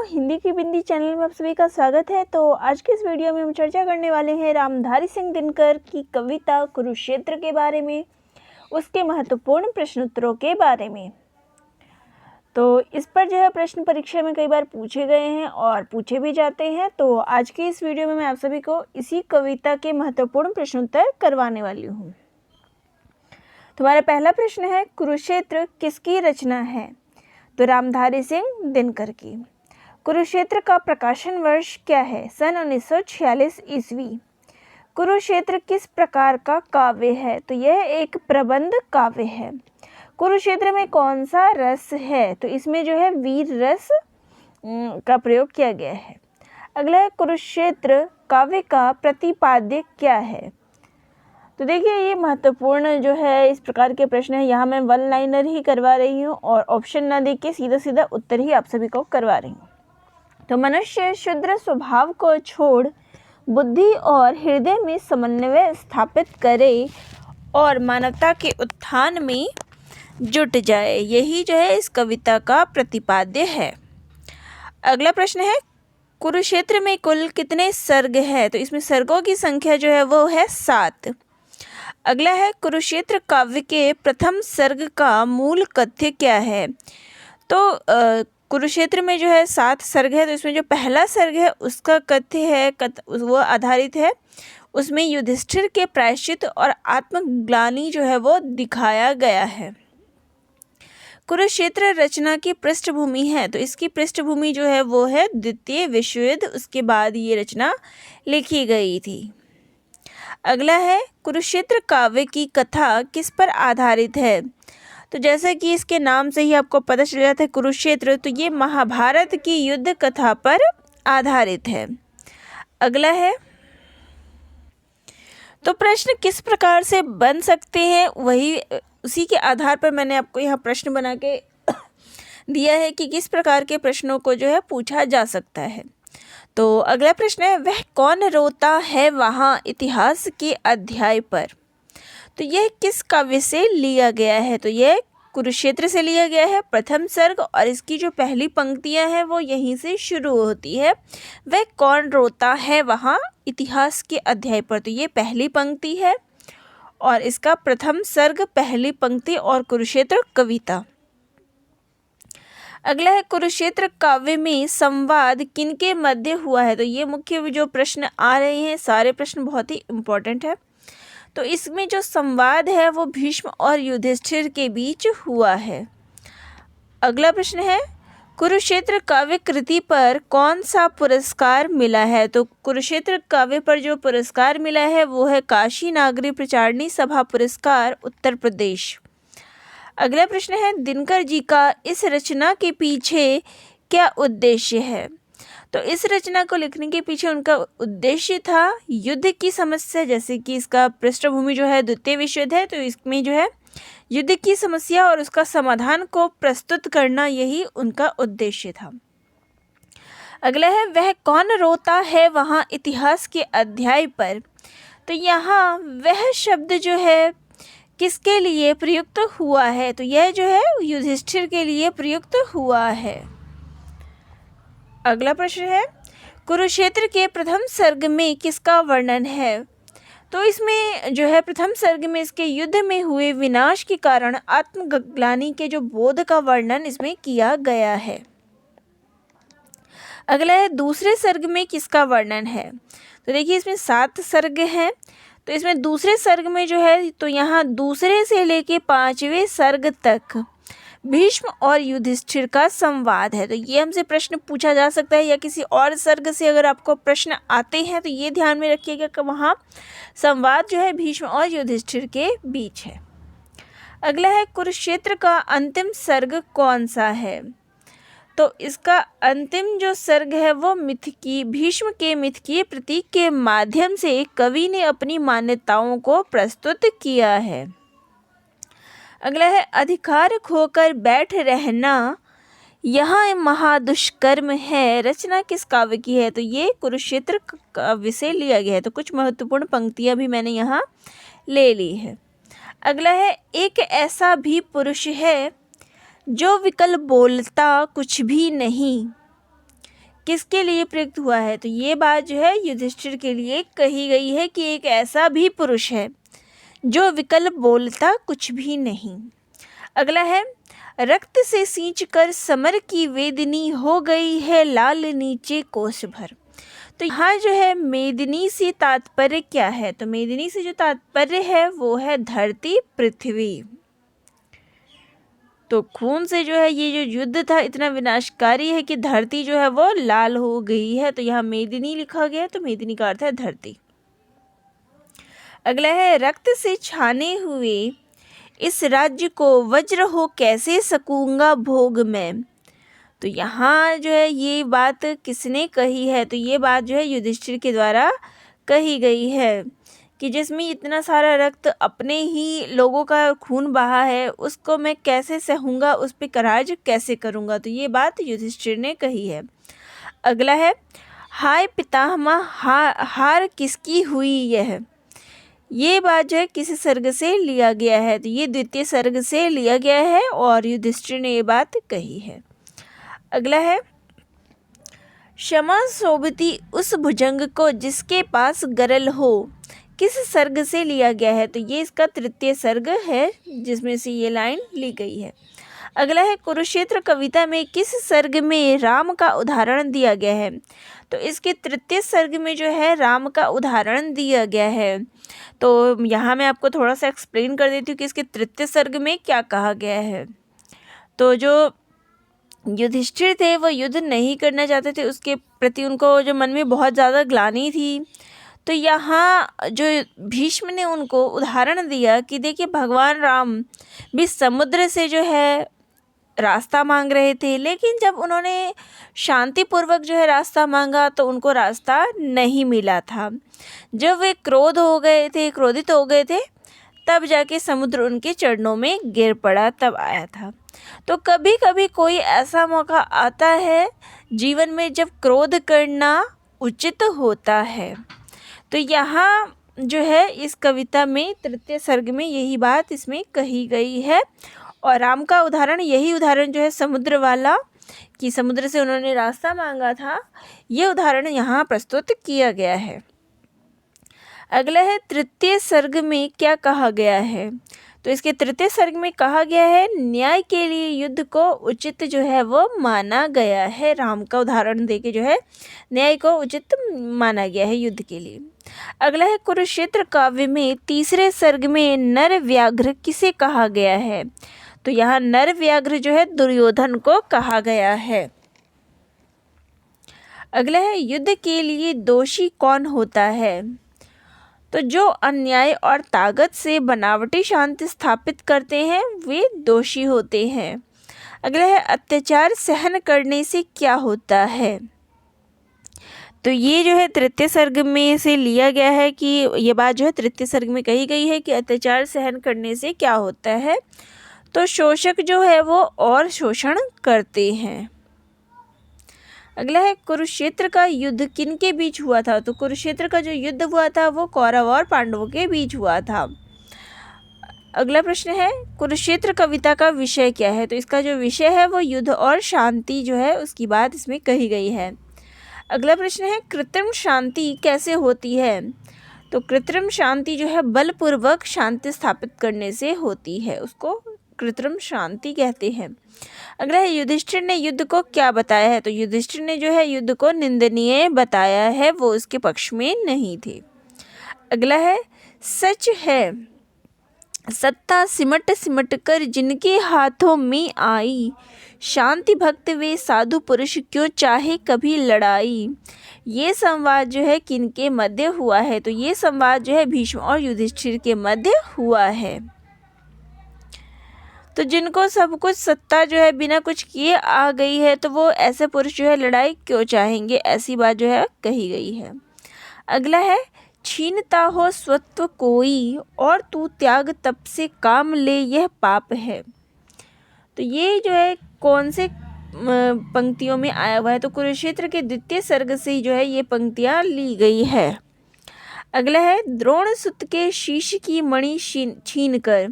हिंदी की बिंदी चैनल में आप सभी का स्वागत है। तो आज के इस वीडियो में हम चर्चा करने वाले हैं रामधारी सिंह दिनकर की कविता कुरुक्षेत्र के बारे में, उसके महत्वपूर्ण प्रश्नोत्तरों के बारे में। तो इस पर जो है प्रश्न परीक्षा में कई बार पूछे गए हैं और पूछे भी जाते हैं। तो आज के इस वीडियो में मैं आप सभी को इसी कविता के महत्वपूर्ण प्रश्नोत्तर करवाने वाली हूँ। तुम्हारा पहला प्रश्न है, कुरुक्षेत्र किसकी रचना है? तो रामधारी सिंह दिनकर की। कुरुक्षेत्र का प्रकाशन वर्ष क्या है? सन 1946 ईस्वी। कुरुक्षेत्र किस प्रकार का काव्य है? तो यह एक प्रबंध काव्य है। कुरुक्षेत्र में कौन सा रस है? तो इसमें जो है वीर रस का प्रयोग किया गया है। अगला है, कुरुक्षेत्र काव्य का प्रतिपाद्य क्या है? तो देखिए, ये महत्वपूर्ण जो है इस प्रकार के प्रश्न है। यहाँ मैं वन लाइनर ही करवा रही हूँ और ऑप्शन ना दे के सीधा सीधा उत्तर ही आप सभी को करवा रही हूँ। तो मनुष्य क्षुद्र स्वभाव को छोड़ बुद्धि और हृदय में समन्वय स्थापित करे और मानवता के उत्थान में जुट जाए, यही जो है इस कविता का प्रतिपाद्य है। अगला प्रश्न है, कुरुक्षेत्र में कुल कितने सर्ग है? तो इसमें सर्गों की संख्या जो है वो है 7। अगला है, कुरुक्षेत्र काव्य के प्रथम सर्ग का मूल कथ्य क्या है? तो कुरुक्षेत्र में जो है 7 सर्ग है। तो इसमें जो पहला सर्ग है उसका कथ्य है वो आधारित है, उसमें युधिष्ठिर के प्रायश्चित और आत्मग्लानि जो है वो दिखाया गया है। कुरुक्षेत्र रचना की पृष्ठभूमि है। तो इसकी पृष्ठभूमि जो है वो है द्वितीय विश्व युद्ध, उसके बाद ये रचना लिखी गई थी। अगला है, कुरुक्षेत्र काव्य की कथा किस पर आधारित है? तो जैसा कि इसके नाम से ही आपको पता चल जाता है कुरुक्षेत्र, तो ये महाभारत की युद्ध कथा पर आधारित है। अगला है, तो प्रश्न किस प्रकार से बन सकते हैं, वही उसी के आधार पर मैंने आपको यहाँ प्रश्न बना के दिया है कि किस प्रकार के प्रश्नों को जो है पूछा जा सकता है। तो अगला प्रश्न है, वह कौन रोता है वहाँ इतिहास के अध्याय पर? तो यह किस काव्य से लिया गया है? तो यह कुरुक्षेत्र से लिया गया है, प्रथम सर्ग, और इसकी जो पहली पंक्तियां हैं वो यहीं से शुरू होती है। वह कौन रोता है वहाँ इतिहास के अध्याय पर, तो ये पहली पंक्ति है और इसका प्रथम सर्ग पहली पंक्ति और कुरुक्षेत्र कविता। अगला है, कुरुक्षेत्र काव्य में संवाद किनके मध्य हुआ है? तो ये मुख्य जो प्रश्न आ रहे हैं, सारे प्रश्न बहुत ही इम्पोर्टेंट है। तो इसमें जो संवाद है वो भीष्म और युधिष्ठिर के बीच हुआ है। अगला प्रश्न है, कुरुक्षेत्र काव्य कृति पर कौन सा पुरस्कार मिला है? तो कुरुक्षेत्र काव्य पर जो पुरस्कार मिला है वो है काशी नागरी प्रचारणी सभा पुरस्कार, उत्तर प्रदेश। अगला प्रश्न है, दिनकर जी का इस रचना के पीछे क्या उद्देश्य है? तो इस रचना को लिखने के पीछे उनका उद्देश्य था युद्ध की समस्या, जैसे कि इसका पृष्ठभूमि जो है द्वितीय विश्व युद्ध है, तो इसमें जो है युद्ध की समस्या और उसका समाधान को प्रस्तुत करना, यही उनका उद्देश्य था। अगला है, वह कौन रोता है वहाँ इतिहास के अध्याय पर? तो यहाँ वह शब्द जो है किसके लिए प्रयुक्त हुआ है? तो यह जो है युधिष्ठिर के लिए प्रयुक्त हुआ है। अगला प्रश्न है, कुरुक्षेत्र के प्रथम सर्ग में किसका वर्णन है? तो इसमें जो है प्रथम सर्ग में इसके युद्ध में हुए विनाश के कारण आत्मग्लानि के जो बोध का वर्णन इसमें किया गया है। अगला है, दूसरे सर्ग में किसका वर्णन है? तो देखिए, इसमें 7 सर्ग हैं। तो इसमें दूसरे सर्ग में जो है, तो यहाँ दूसरे से लेके 5वें सर्ग तक भीष्म और युधिष्ठिर का संवाद है। तो ये हमसे प्रश्न पूछा जा सकता है, या किसी और सर्ग से अगर आपको प्रश्न आते हैं तो ये ध्यान में रखिएगा कि वहाँ संवाद जो है भीष्म और युधिष्ठिर के बीच है। अगला है, कुरुक्षेत्र का अंतिम सर्ग कौन सा है? तो इसका अंतिम जो सर्ग है वो मिथकी, भीष्म के मिथकीय प्रतीक के माध्यम से कवि ने अपनी मान्यताओं को प्रस्तुत किया है। अगला है, अधिकार खोकर बैठ रहना यहाँ महादुष्कर्म है, रचना किस काव्य की है? तो ये कुरुक्षेत्र काव्य से लिया गया है। तो कुछ महत्वपूर्ण पंक्तियाँ भी मैंने यहाँ ले ली है। अगला है, एक ऐसा भी पुरुष है जो विकल बोलता कुछ भी नहीं, किसके लिए प्रयुक्त हुआ है? तो ये बात जो है युधिष्ठिर के लिए कही गई है कि एक ऐसा भी पुरुष है जो विकल्प बोलता कुछ भी नहीं। अगला है, रक्त से सींच कर समर की वेदिनी हो गई है लाल नीचे कोस भर। तो यहाँ जो है मेदिनी से तात्पर्य क्या है? तो मेदिनी से जो तात्पर्य है वो है धरती, पृथ्वी। तो खून से जो है ये जो युद्ध था इतना विनाशकारी है कि धरती जो है वो लाल हो गई है। तो यहाँ मेदिनी लिखा गया है, तो मेदिनी का अर्थ है धरती। अगला है, रक्त से छाने हुए इस राज्य को वज्र हो कैसे सकूंगा भोग में। तो यहाँ जो है ये बात किसने कही है? तो ये बात जो है युधिष्ठिर के द्वारा कही गई है कि जिसमें इतना सारा रक्त, अपने ही लोगों का खून बहा है, उसको मैं कैसे सहूँगा, उस पर कराज कैसे करूँगा। तो ये बात युधिष्ठिर ने कही है। अगला है, हाय पितामह हार किसकी हुई यह। ये बात जो है किस सर्ग से लिया गया है? तो ये द्वितीय सर्ग से लिया गया है और युधिष्ठिर ने ये बात कही है। अगला है, क्षमा शोभती उस भुजंग को जिसके पास गरल हो, किस सर्ग से लिया गया है? तो ये इसका तृतीय सर्ग है जिसमें से ये लाइन ली गई है। अगला है, कुरुक्षेत्र कविता में किस सर्ग में राम का उदाहरण दिया गया है? तो इसके तृतीय सर्ग में जो है राम का उदाहरण दिया गया है। तो यहाँ मैं आपको थोड़ा सा एक्सप्लेन कर देती हूँ कि इसके तृतीय सर्ग में क्या कहा गया है। तो जो युधिष्ठिर थे वो युद्ध नहीं करना चाहते थे, उसके प्रति उनको जो मन में बहुत ज़्यादा ग्लानि थी। तो यहाँ जो भीष्म ने उनको उदाहरण दिया कि देखिए भगवान राम भी समुद्र से जो है रास्ता मांग रहे थे, लेकिन जब उन्होंने शांतिपूर्वक जो है रास्ता मांगा तो उनको रास्ता नहीं मिला था। जब वे क्रोधित हो गए थे, तब जाके समुद्र उनके चरणों में गिर पड़ा, तब आया था। तो कभी कभी कोई ऐसा मौका आता है जीवन में जब क्रोध करना उचित होता है। तो यहाँ जो है इस कविता में तृतीय सर्ग में यही बात इसमें कही गई है और राम का उदाहरण, यही उदाहरण जो है समुद्र वाला, कि समुद्र से उन्होंने रास्ता मांगा था, ये उदाहरण यहाँ प्रस्तुत किया गया है। अगला है, तृतीय सर्ग में क्या कहा गया है? तो इसके तृतीय सर्ग में कहा गया है न्याय के लिए युद्ध को उचित जो है वो माना गया है। राम का उदाहरण देके जो है न्याय को उचित माना गया है युद्ध के लिए। अगला है, कुरुक्षेत्र काव्य में तीसरे सर्ग में नर व्याघ्र किसे कहा गया है? तो यहाँ नर व्याघ्र जो है दुर्योधन को कहा गया है। अगला है, युद्ध के लिए दोषी कौन होता है? तो जो अन्याय और ताकत से बनावटी शांति स्थापित करते हैं वे दोषी होते हैं। अगला है, अत्याचार सहन करने से क्या होता है? तो ये जो है तृतीय सर्ग में से लिया गया है कि ये बात जो है तृतीय सर्ग में कही गई है कि अत्याचार सहन करने से क्या होता है? तो शोषक जो है वो और शोषण करते हैं। अगला है, कुरुक्षेत्र का युद्ध किन के बीच हुआ था? तो कुरुक्षेत्र का जो युद्ध हुआ था वो कौरव और पांडवों के बीच हुआ था। अगला प्रश्न है, कुरुक्षेत्र कविता का विषय क्या है? तो इसका जो विषय है वो युद्ध और शांति जो है उसकी बात इसमें कही गई है। अगला प्रश्न है, कृत्रिम शांति कैसे होती है? तो कृत्रिम शांति जो है बलपूर्वक शांति स्थापित करने से होती है, उसको कृत्रिम शांति कहते हैं। अगला है, युधिष्ठिर ने युद्ध को क्या बताया है? तो युधिष्ठिर ने जो है युद्ध को निंदनीय बताया है, वो उसके पक्ष में नहीं थे। अगला है, सच है सत्ता सिमट सिमट कर जिनके हाथों में आई, शांति भक्त वे साधु पुरुष क्यों चाहे कभी लड़ाई। ये संवाद जो है किनके मध्य हुआ है? तो ये संवाद जो है भीष्म और युधिष्ठिर के मध्य हुआ है। तो जिनको सब कुछ सत्ता जो है बिना कुछ किए आ गई है, तो वो ऐसे पुरुष जो है लड़ाई क्यों चाहेंगे, ऐसी बात जो है कही गई है। अगला है, छीनता हो स्वत्व कोई और तू त्याग तप से काम ले यह पाप है। तो ये जो है कौन से पंक्तियों में आया हुआ है? तो कुरुक्षेत्र के द्वितीय सर्ग से जो है ये पंक्तियाँ ली गई है। अगला है, द्रोण सुत के शीश की मणि छीन कर।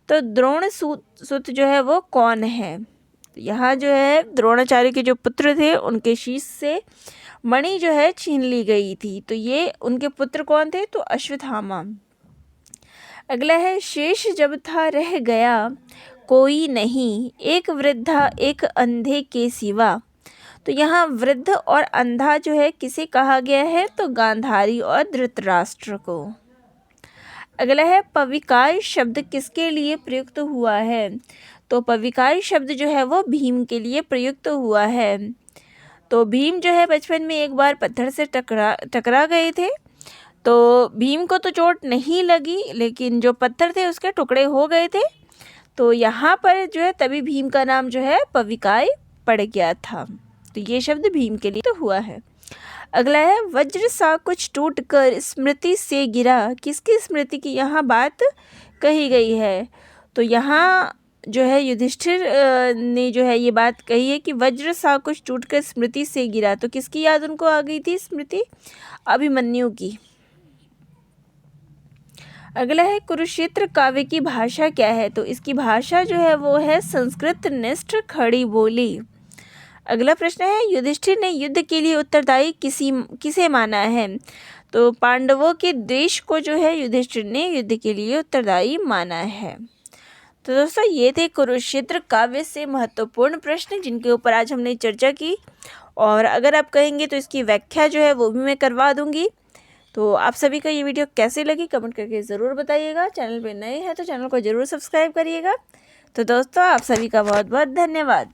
तो द्रोण सुत जो है वो कौन है? तो यहाँ जो है द्रोणाचार्य के जो पुत्र थे उनके शीश से मणि जो है छीन ली गई थी। तो ये उनके पुत्र कौन थे? तो अश्वत्थामा। अगला है शेष जब था रह गया कोई नहीं, एक वृद्धा एक अंधे के सिवा। तो यहाँ वृद्ध और अंधा जो है किसे कहा गया है? तो गांधारी और धृतराष्ट्र को। अगला है पविकार शब्द किसके लिए प्रयुक्त हुआ है? तो पविकार शब्द जो है वो भीम के लिए प्रयुक्त हुआ है। तो भीम जो है बचपन में एक बार पत्थर से टकरा गए थे। तो भीम को तो चोट नहीं लगी, लेकिन जो पत्थर थे उसके टुकड़े हो गए थे। तो यहाँ पर जो है तभी भीम का नाम जो है पविकाय पड़ गया था। तो ये शब्द भीम के लिए तो हुआ है। अगला है वज्र सा कुछ टूट कर स्मृति से गिरा, किसकी स्मृति की यहाँ बात कही गई है? तो यहाँ जो है युधिष्ठिर ने जो है ये बात कही है कि वज्र सा कुछ टूट कर स्मृति से गिरा। तो किसकी याद उनको आ गई थी स्मृति? अभिमन्यु की। अगला है कुरुक्षेत्र काव्य की भाषा क्या है? तो इसकी भाषा जो है वो है संस्कृत निष्ठ खड़ी बोली। अगला प्रश्न है युधिष्ठिर ने युद्ध के लिए उत्तरदायी किसे माना है? तो पांडवों के द्वेष को जो है युधिष्ठिर ने युद्ध के लिए उत्तरदायी माना है। तो दोस्तों ये थे कुरुक्षेत्र काव्य से महत्वपूर्ण प्रश्न जिनके ऊपर आज हमने चर्चा की। और अगर आप कहेंगे तो इसकी व्याख्या जो है वो भी मैं करवा दूंगी। तो आप सभी को ये वीडियो कैसी लगी कमेंट करके ज़रूर बताइएगा। चैनल पे नए हैं तो चैनल को ज़रूर सब्सक्राइब करिएगा। तो दोस्तों आप सभी का बहुत बहुत धन्यवाद।